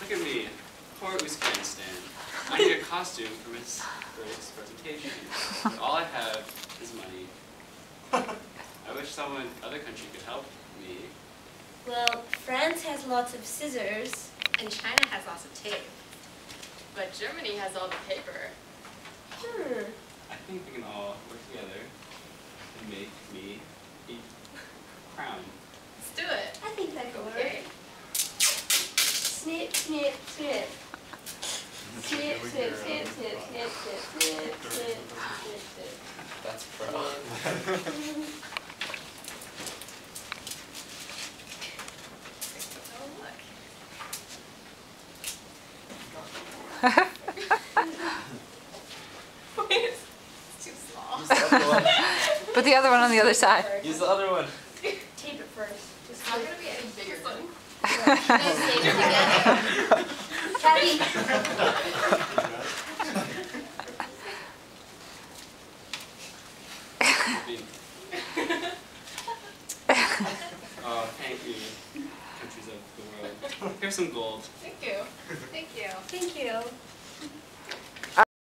Look at me, poor Uzbekistan. I need a costume for Miss Burke's presentation. But all I have is money. I wish other country could help me. Well, France has lots of scissors. And China has lots of tape. But Germany has all the paper. I think we can all work together and make me a crown. Let's do it. I think that could Okay. work. Snip, snip, snip. Snip, snip, snip, snip, snip, snip, snip, snip, snip, snip. That's pro. Oh, look. Wait, it's too small. Use the other one. Put the other one on the other side. Use the other one. Tape it first. It's not going to be any bigger than Just tape it together. Kathy. Oh, thank you, countries of the world. Here's some gold. Thank you. Thank you. Thank you.